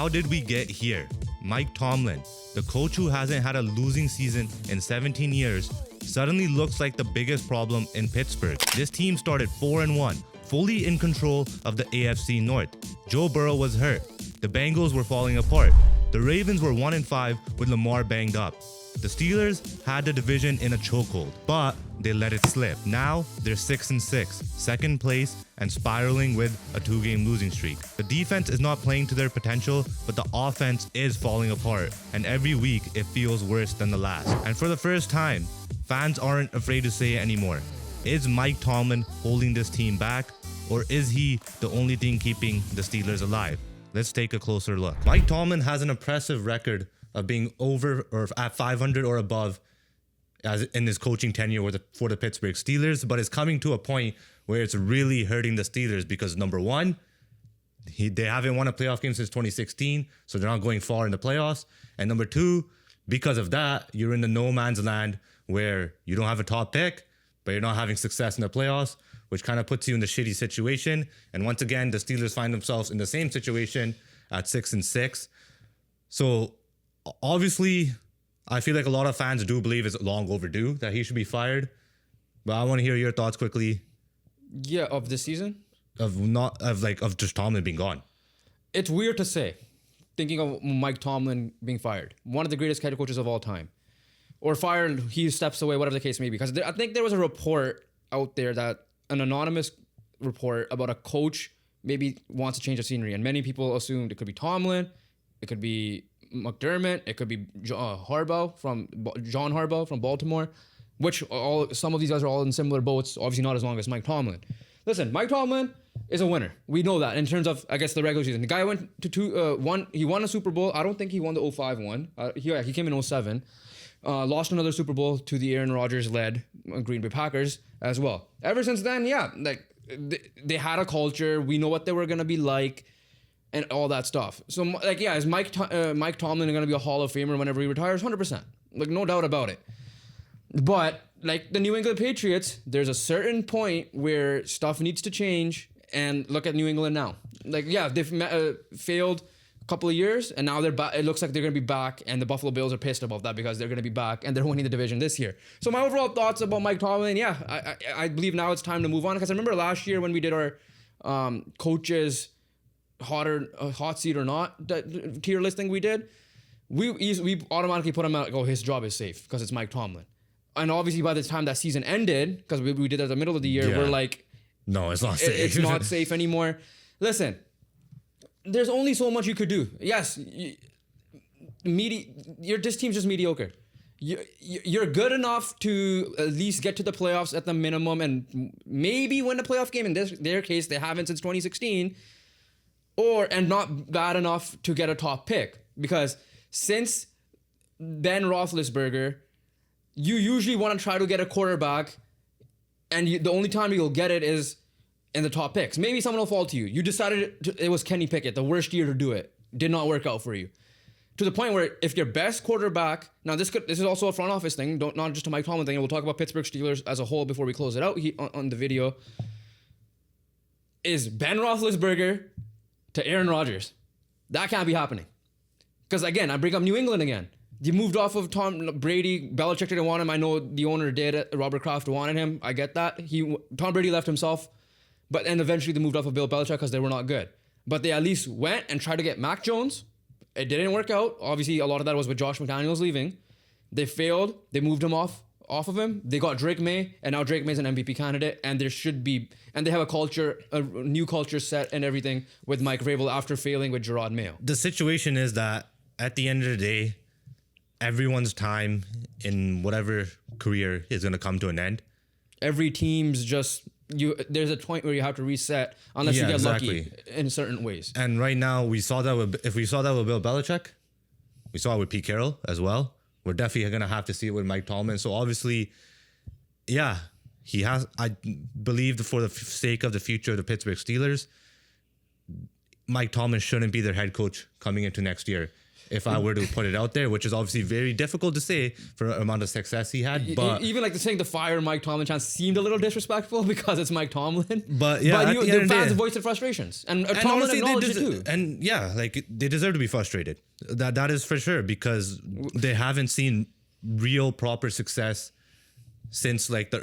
How did we get here? Mike Tomlin, the coach who hasn't had a losing season in 17 years, suddenly looks like the biggest problem in Pittsburgh. This team started 4-1, fully in control of the AFC North. Joe Burrow was hurt. The Bengals were falling apart. The Ravens were 1-5 with Lamar banged up. The Steelers had the division in a chokehold, but they let it slip. Now they're 6-6, second place, and spiraling with a 2-game losing streak. The defense is not playing to their potential, but the offense is falling apart, and every week it feels worse than the last. And for the first time, fans aren't afraid to say it anymore. Is Mike Tomlin holding this team back, or is he the only thing keeping the Steelers alive? Let's take a closer look. Mike Tomlin has an impressive record of being over or at 500 or above as in his coaching tenure for the Pittsburgh Steelers, but it's coming to a point where it's really hurting the Steelers because number one, they haven't won a playoff game since 2016, so they're not going far in the playoffs. And number two, because of that, you're in the no man's land where you don't have a top pick, but you're not having success in the playoffs, which kind of puts you in the shitty situation. And once again, the Steelers find themselves in the same situation at 6-6. So obviously, I feel like a lot of fans do believe it's long overdue that he should be fired. But I want to hear your thoughts quickly. Yeah, of this season? Of just Tomlin being gone. It's weird to say, thinking of Mike Tomlin being fired. One of the greatest head coaches of all time. Or fired, he steps away, whatever the case may be. Because I think there was a report out there that an anonymous report about a coach maybe wants to change the scenery. And many people assumed it could be Tomlin, it could be McDermott, it could be John Harbaugh from Baltimore, which some of these guys are all in similar boats, obviously not as long as Mike Tomlin. Listen, Mike Tomlin is a winner. We know that in terms of, I guess, the regular season. The guy went to he won a Super Bowl. I don't think he won the 05 one. He came in 07. Lost another Super Bowl to the Aaron Rodgers-led Green Bay Packers as well. Ever since then, they had a culture. We know what they were going to be like and all that stuff. So, is Mike Tomlin going to be a Hall of Famer whenever he retires? 100%. No doubt about it. But, the New England Patriots, there's a certain point where stuff needs to change. And look at New England now. They've failed a couple of years, and now they're back. It looks like they're going to be back, and the Buffalo Bills are pissed about that because they're going to be back, and they're winning the division this year. So my overall thoughts about Mike Tomlin, I believe now it's time to move on. Because I remember last year when we did our coaches hot seat or not tier listing we did, we automatically put him out, his job is safe because it's Mike Tomlin. And obviously by the time that season ended, because we did it at the middle of the year, we're like, no, it's not safe. It's not safe anymore. Listen, there's only so much you could do. Yes, this team's just mediocre. You're good enough to at least get to the playoffs at the minimum and maybe win a playoff game. In their case, they haven't since 2016. And not bad enough to get a top pick. Because since Ben Roethlisberger, you usually want to try to get a quarterback, and the only time you'll get it is in the top picks. Maybe someone will fall to you. You decided it was Kenny Pickett, the worst year to do it. Did not work out for you. To the point where if your best quarterback, now this is also a front office thing, not just a Mike Tomlin thing. We'll talk about Pittsburgh Steelers as a whole before we close it out on the video. Is Ben Roethlisberger to Aaron Rodgers. That can't be happening. Because again, I bring up New England again. You moved off of Tom Brady. Belichick didn't want him. I know the owner did. Robert Kraft wanted him. I get that. Tom Brady left himself. And eventually they moved off of Bill Belichick because they were not good. But they at least went and tried to get Mac Jones. It didn't work out. Obviously, a lot of that was with Josh McDaniels leaving. They failed. They moved him off of him. They got Drake May, and now Drake May's an MVP candidate, and they have a new culture set and everything with Mike Vrabel after failing with Gerard Mayo. The situation is that at the end of the day, everyone's time in whatever career is going to come to an end. Every team's there's a point where you have to reset unless you get lucky in certain ways. And right now, we saw that with Bill Belichick, we saw it with Pete Carroll as well. We're definitely going to have to see it with Mike Tomlin. So obviously, he has, I believe for the sake of the future of the Pittsburgh Steelers, Mike Tomlin shouldn't be their head coach coming into next year. if I were to put it out there, which is obviously very difficult to say for the amount of success he had. But even like saying the fire Mike Tomlin chance seemed a little disrespectful because it's Mike Tomlin. But yeah, the fans voiced their frustrations, and Tomlin acknowledged it too. And yeah, like they deserve to be frustrated. That is for sure, because they haven't seen real proper success since like the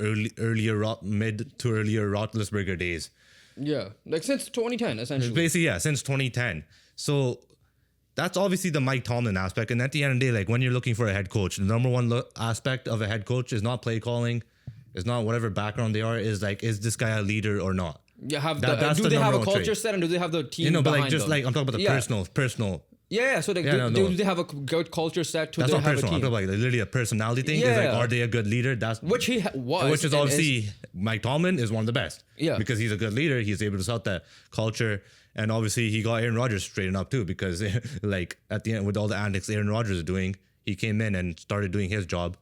mid to earlier Roethlisberger days. Yeah, like since 2010, essentially. Basically, yeah, since 2010. So that's obviously the Mike Tomlin aspect. And at the end of the day, like when you're looking for a head coach, the number one aspect of a head coach is not play calling, is not whatever background they are, is like, is this guy a leader or not? Yeah, do they have a culture set, and do they have the team? But behind like just them? like I'm talking about the personal. Yeah. So do they have a good culture set? That's not personal. I'm talking about like literally a personality thing. Yeah. Is like, are they a good leader? That's which he was. Which is obviously Mike Tomlin is one of the best. Yeah. Because he's a good leader. He's able to set that culture. And obviously he got Aaron Rodgers straightened up too, because like at the end with all the antics Aaron Rodgers is doing, he came in and started doing his job,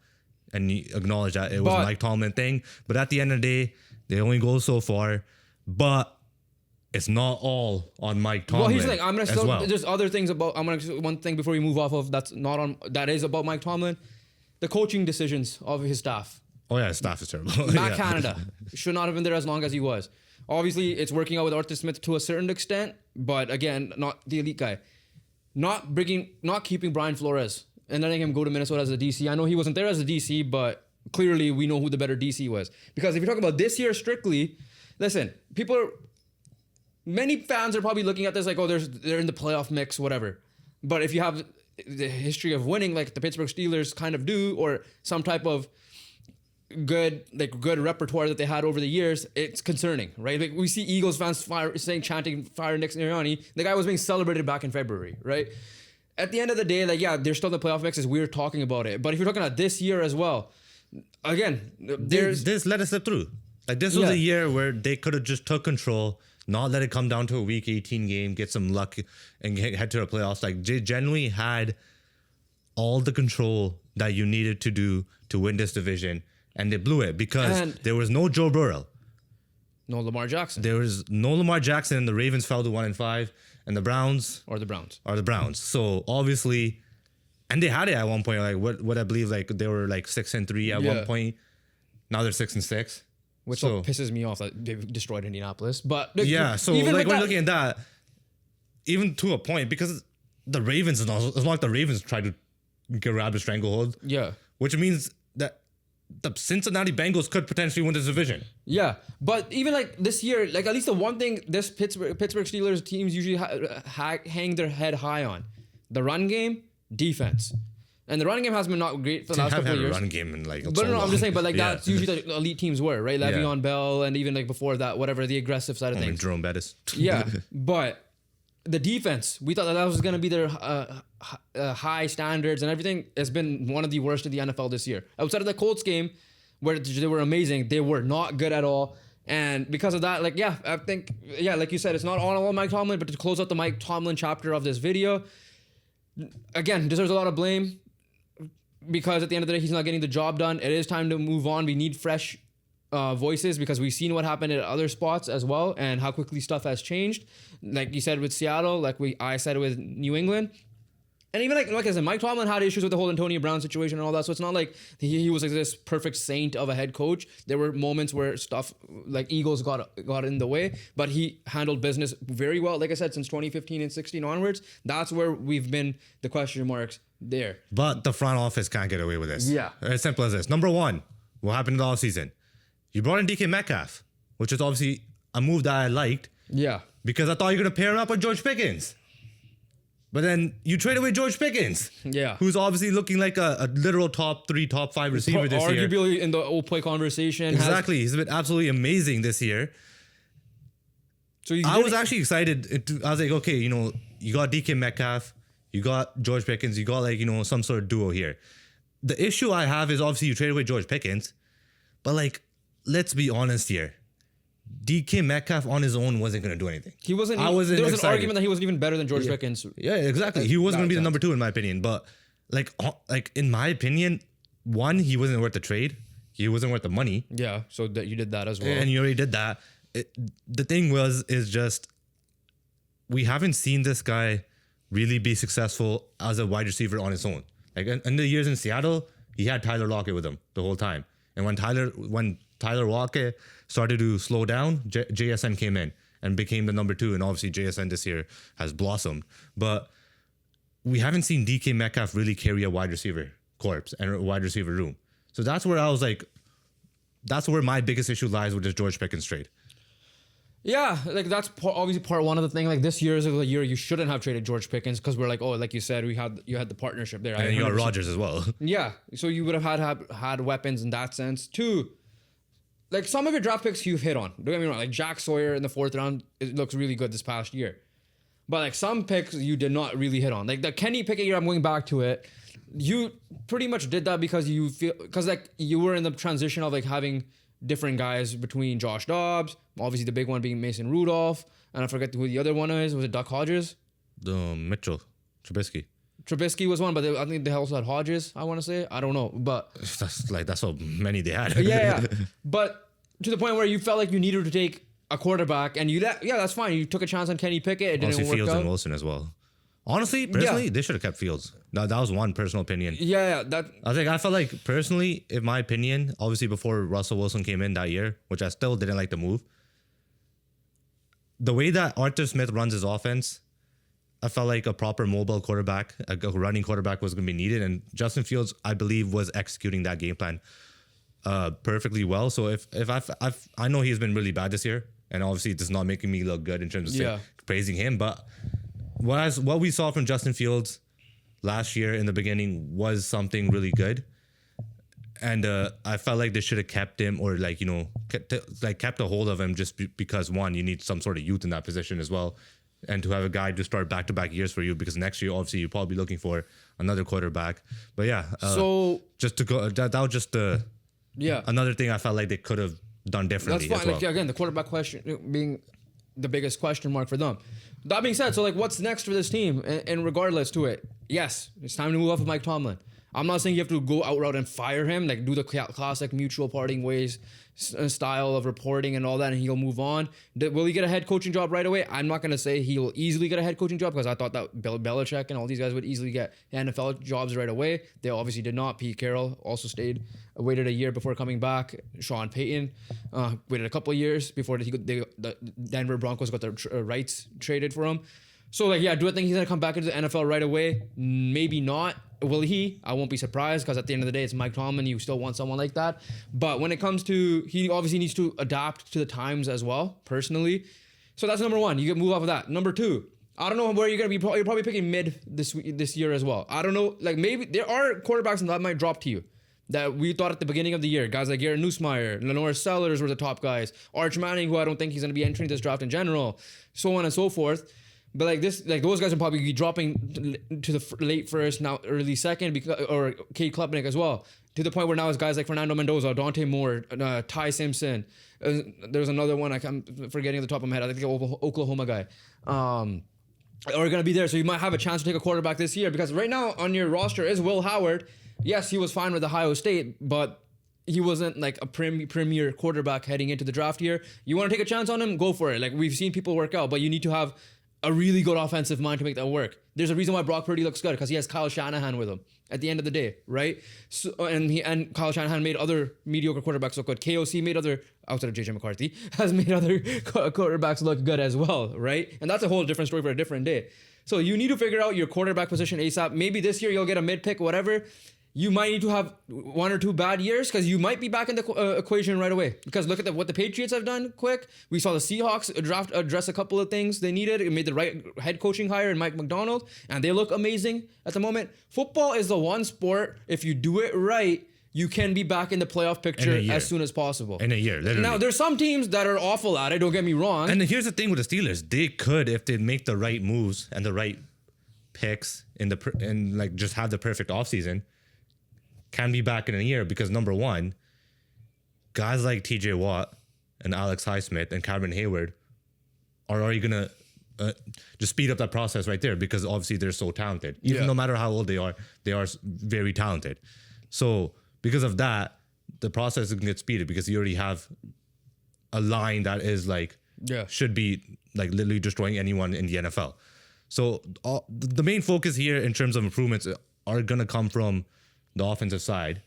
and he acknowledged that it was a Mike Tomlin thing. But at the end of the day, they only go so far. But it's not all on Mike Tomlin. Well, here's the thing. I'm gonna still. Well. There's other things about. One thing before we move off of that is about Mike Tomlin, the coaching decisions of his staff. Oh yeah, his staff is terrible. Matt Canada should not have been there as long as he was. Obviously, it's working out with Arthur Smith to a certain extent, but again, not the elite guy. Not keeping Brian Flores and letting him go to Minnesota as a DC. I know he wasn't there as a DC, but clearly we know who the better DC was. Because if you're talking about this year strictly, listen, many fans are probably looking at this like, oh, they're in the playoff mix, whatever. But if you have the history of winning like the Pittsburgh Steelers kind of do, or some type of good repertoire that they had over the years, it's concerning, right? Like we see Eagles fans chanting fire Nick Sirianni. The guy was being celebrated back in February, right? At the end of the day, like, yeah, they're still in the playoff mix. It's weird talking about it. But if you're talking about this year as well, again, this let us slip through. Like this was a year where they could have just took control, not let it come down to a week 18 game, get some luck, and head to the playoffs. Like they genuinely had all the control that you needed to do to win this division, and they blew it because there was no Joe Burrow, no Lamar Jackson. There was no Lamar Jackson, and the Ravens fell to 1-5, and the Browns are the Browns. So obviously, and they had it at one point. Like what I believe, like they were like 6-3 at one point. Now they're 6-6. Which pisses me off that they've destroyed Indianapolis. But so like when you're looking at that, even to a point, because the Ravens it's not like the Ravens tried to grab a stranglehold. Yeah. Which means that the Cincinnati Bengals could potentially win this division. Yeah. But even like this year, like at least the one thing this Pittsburgh Steelers teams usually hang their head high on, the run game, defense. And the running game has been not great for the last couple of years. Run game in like but I'm just saying, but like that's usually the elite teams were, right? Le'Veon Bell, and even like before that, whatever, the aggressive side of things. Jerome Bettis. Yeah, but the defense, we thought that was going to be their high standards and everything. Has been one of the worst of the NFL this year. Outside of the Colts game, where they were amazing, they were not good at all. And because of that, like, I think, like you said, it's not all Mike Tomlin, but to close out the Mike Tomlin chapter of this video, again, deserves a lot of blame. Because at the end of the day, he's not getting the job done. It is time to move on. We need fresh voices, because we've seen what happened at other spots as well, and how quickly stuff has changed. Like you said with Seattle, like I said with New England. And even like I said, Mike Tomlin had issues with the whole Antonio Brown situation and all that. So it's not like he was like this perfect saint of a head coach. There were moments where stuff like Eagles got in the way, but he handled business very well. Like I said, since 2015 and 16 onwards, that's where we've been the question marks there. But the front office can't get away with this. Yeah. As simple as this. Number one, what happened in the offseason? You brought in DK Metcalf, which is obviously a move that I liked. Yeah. Because I thought you were going to pair him up with George Pickens. But then you trade away George Pickens. Yeah. Who's obviously looking like a literal top 3, top 5 receiver this year. Arguably in the old play conversation. Exactly. He's been absolutely amazing this year. So I was actually excited. I was like, okay, you got DK Metcalf, you got George Pickens, you got like, some sort of duo here. The issue I have is obviously you trade away George Pickens, but like, let's be honest here. DK Metcalf on his own wasn't going to do anything. There was excited. An argument that he wasn't even better than George Pickens. Yeah, exactly. He wasn't going to be the number 2 in my opinion. But like in my opinion, one, he wasn't worth the trade. He wasn't worth the money. Yeah, so that you did that as well. And you already did that. The thing is just we haven't seen this guy really be successful as a wide receiver on his own. Like in the years in Seattle, he had Tyler Lockett with him the whole time. And when Tyler Lockett started to slow down, JSN came in and became the number 2. And obviously JSN this year has blossomed. But we haven't seen DK Metcalf really carry a wide receiver corpse and a wide receiver room. So that's where I was like, that's where my biggest issue lies with this George Pickens trade. Yeah, like that's obviously part one of the thing. Like this year is the year you shouldn't have traded George Pickens because we're like, oh, like you said, you had the partnership there. And you got Rodgers as well. Yeah, so you would have had weapons in that sense. 2, like some of your draft picks you've hit on. Don't get me wrong. Like Jack Sawyer in the 4th round, it looks really good this past year. But like some picks you did not really hit on. Like the Kenny Pickett year, I'm going back to it. You pretty much did that because like you were in the transition of like having different guys between Josh Dobbs, obviously the big one being Mason Rudolph, and I forget who the other one is. Was it Duck Hodges? Trubisky was one, but I think they also had Hodges, I want to say. I don't know, but that's how many they had. yeah. But to the point where you felt like you needed to take a quarterback, and that's fine. You took a chance on Kenny Pickett. It didn't work Fields out. And Wilson as well. Honestly, personally, they should have kept Fields. That was one personal opinion. Yeah, I felt like personally, in my opinion, obviously before Russell Wilson came in that year, which I still didn't like the move. The way that Arthur Smith runs his offense, I felt like a proper mobile quarterback, a running quarterback was going to be needed. And Justin Fields, I believe, was executing that game plan perfectly well. So if I know he's been really bad this year, and obviously it's not making me look good in terms of praising him, but what we saw from Justin Fields last year in the beginning was something really good. And I felt like they should have kept him or kept a hold of him just because, one, you need some sort of youth in that position as well. And to have a guy to start back-to-back years for you, because next year, obviously, you're probably looking for another quarterback. But yeah, so just to go, that was just another thing I felt like they could have done differently. That's fine. As well. Again, the quarterback question being the biggest question mark for them. That being said, so like, what's next for this team? And regardless to it, yes, it's time to move off of Mike Tomlin. I'm not saying you have to go out route and fire him, like do the classic mutual parting ways style of reporting and all that, and he'll move on. Will he get a head coaching job right away? I'm not going to say he'll easily get a head coaching job because I thought that Bill Belichick and all these guys would easily get NFL jobs right away. They obviously did not. Pete Carroll also waited a year before coming back. Sean Payton waited a couple of years before the Denver Broncos got their rights traded for him. So, like, yeah, do I think he's going to come back into the NFL right away? Maybe not. Will he? I won't be surprised because at the end of the day, it's Mike Tomlin. You still want someone like that. But when it comes to, he obviously needs to adapt to the times as well, personally. So that's number one. You can move off of that. Number 2, I don't know where you're going to be. You're probably picking mid this year as well. I don't know. Like, maybe there are quarterbacks that might drop to you that we thought at the beginning of the year. Guys like Garrett Nussmeier, Lenore Sellers were the top guys. Arch Manning, who I don't think he's going to be entering this draft in general. So on and so forth. But those guys will probably be dropping to the late first, now early second, or Cade Klubnik as well. To the point where now it's guys like Fernando Mendoza, Dante Moore, Ty Simpson. There's another one I'm forgetting at the top of my head. I think the Oklahoma guy. Are going to be there. So you might have a chance to take a quarterback this year because right now on your roster is Will Howard. Yes, he was fine with Ohio State, but he wasn't like a premier quarterback heading into the draft year. You want to take a chance on him? Go for it. Like we've seen people work out, but you need to have a really good offensive mind to make that work. There's a reason why Brock Purdy looks good because he has Kyle Shanahan with him at the end of the day, right? So, and Kyle Shanahan made other mediocre quarterbacks look good. KOC made outside of JJ McCarthy, has made other quarterbacks look good as well, right? And that's a whole different story for a different day. So you need to figure out your quarterback position ASAP. Maybe this year you'll get a mid-pick, whatever. You might need to have 1 or 2 bad years because you might be back in the equation right away. Because look at what the Patriots have done quick. We saw the Seahawks address a couple of things they needed. It made the right head coaching hire in Mike McDonald, and they look amazing at the moment. Football is the one sport, if you do it right, you can be back in the playoff picture as soon as possible. In a year, literally. Now, there's some teams that are awful at it, don't get me wrong. And here's the thing with the Steelers. They could, if they make the right moves and the right picks and like just have the perfect offseason, can be back in a year because number one, guys like TJ Watt and Alex Highsmith and Cameron Hayward are already going to just speed up that process right there because obviously they're so talented. Even no matter how old they are very talented. So because of that, the process can get speeded because you already have a line that is like, should be like literally destroying anyone in the NFL. So the main focus here in terms of improvements are going to come from the offensive side.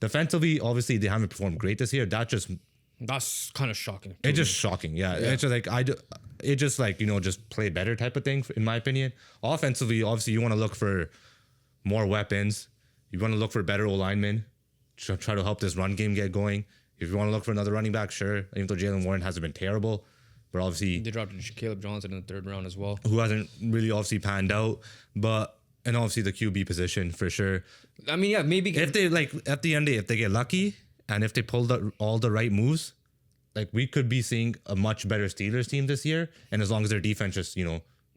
Defensively, obviously, they haven't performed great this year. That's kind of shocking. It's just shocking. Yeah. It's just like, just play better type of thing, in my opinion. Offensively, obviously, you want to look for more weapons. You want to look for better O-linemen. Try to help this run game get going. If you want to look for another running back, sure. Even though Jalen Warren hasn't been terrible. But obviously... They dropped Caleb Johnson in the 3rd round as well. Who hasn't really obviously panned out. And obviously the QB position for sure. I mean, yeah, maybe... If they, at the end of the day, if they get lucky and if they pull all the right moves, we could be seeing a much better Steelers team this year. And as long as their defense just,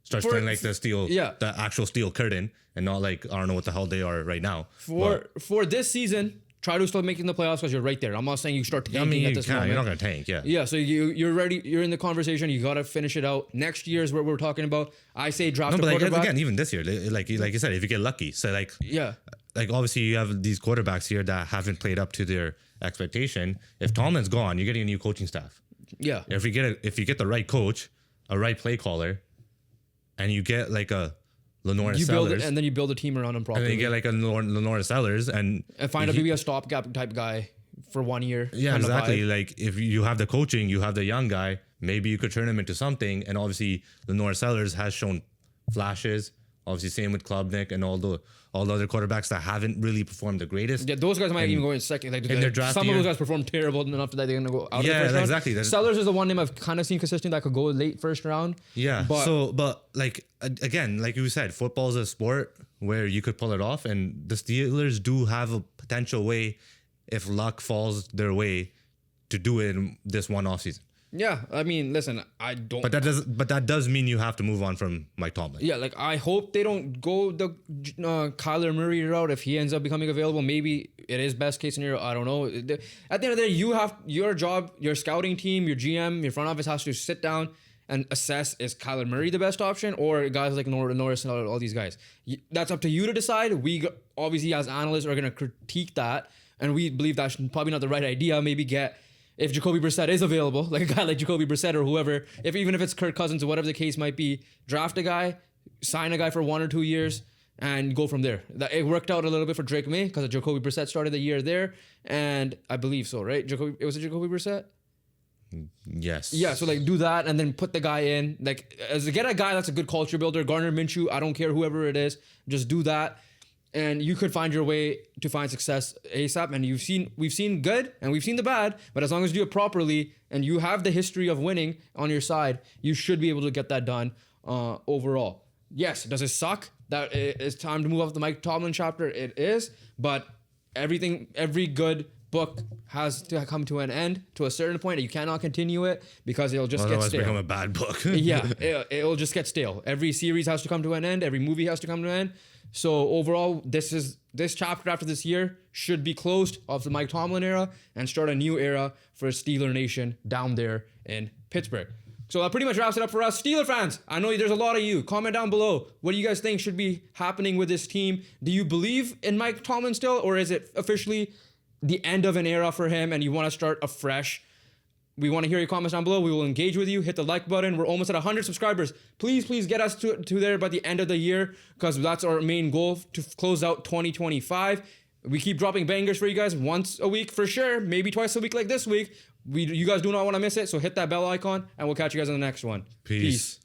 starts playing like the actual steel curtain and not I don't know what the hell they are right now. For this season... Try to start making the playoffs because you're right there. I'm not saying you start tanking at this moment. You're not going to tank, yeah. Yeah, so you're ready. You're in the conversation. You got to finish it out. Next year is what we're talking about. I say draft a quarterback. Again, even this year, like you said, if you get lucky. So, obviously you have these quarterbacks here that haven't played up to their expectation. If Tomlin's gone, you're getting a new coaching staff. Yeah. If you get the right coach, a right play caller, and you get a Lenore Sellers. And then you build a team around him properly. And then you get a Lenore Sellers and find maybe a stopgap type guy for 1 year. Yeah, exactly. If you have the coaching, you have the young guy, maybe you could turn him into something. And obviously Lenore Sellers has shown flashes. Obviously, same with Klubnik and all the other quarterbacks that haven't really performed the greatest. Yeah, those guys might even go in second. In their draft some year. of those guys performed terrible enough that they're going to go out of the first round. Exactly. Sellers is the one name I've kind of seen consistent that could go late first round. Yeah. But again, like you said, football is a sport where you could pull it off. And the Steelers do have a potential way, if luck falls their way, to do it in this one offseason. Yeah, I mean, listen, I don't. But that does mean you have to move on from Mike Tomlin. Yeah, I hope they don't go the Kyler Murray route if he ends up becoming available. Maybe it is best case scenario. I don't know. At the end of the day, you have your job, your scouting team, your GM, your front office has to sit down and assess: is Kyler Murray the best option, or guys like Norris and all these guys? That's up to you to decide. We obviously, as analysts, are going to critique that, and we believe that's probably not the right idea. Maybe if Jacoby Brissett is available, like a guy like Jacoby Brissett or whoever, even if it's Kirk Cousins or whatever the case might be, draft a guy, sign a guy for 1 or 2 years, and go from there. It worked out a little bit for Drake May because Jacoby Brissett started the year there, and I believe so, right? Was it Jacoby Brissett? Yes. Yeah, so do that and then put the guy in. Get a guy that's a good culture builder. Gardner Minshew, I don't care whoever it is, just do that. And you could find your way to find success ASAP. And we've seen good and we've seen the bad, but as long as you do it properly and you have the history of winning on your side, you should be able to get that done overall. Yes, does it suck that it's time to move off the Mike Tomlin chapter? It is, but every good book has to come to an end to a certain point. You cannot continue it because it'll just get stale. Become a bad book. Yeah, it'll just get stale. Every series has to come to an end. Every movie has to come to an end. So overall, this chapter after this year should be closed of the Mike Tomlin era and start a new era for Steeler Nation down there in Pittsburgh. So that pretty much wraps it up for us Steeler fans. I know there's a lot of you. Comment down below. What do you guys think should be happening with this team? Do you believe in Mike Tomlin still, or is it officially the end of an era for him and you want to start afresh? We want to hear your comments down below. We will engage with you. Hit the like button. We're almost at 100 subscribers. Please get us to there by the end of the year because that's our main goal to close out 2025. We keep dropping bangers for you guys once a week for sure. Maybe twice a week like this week. You guys do not want to miss it. So hit that bell icon and we'll catch you guys in the next one. Peace.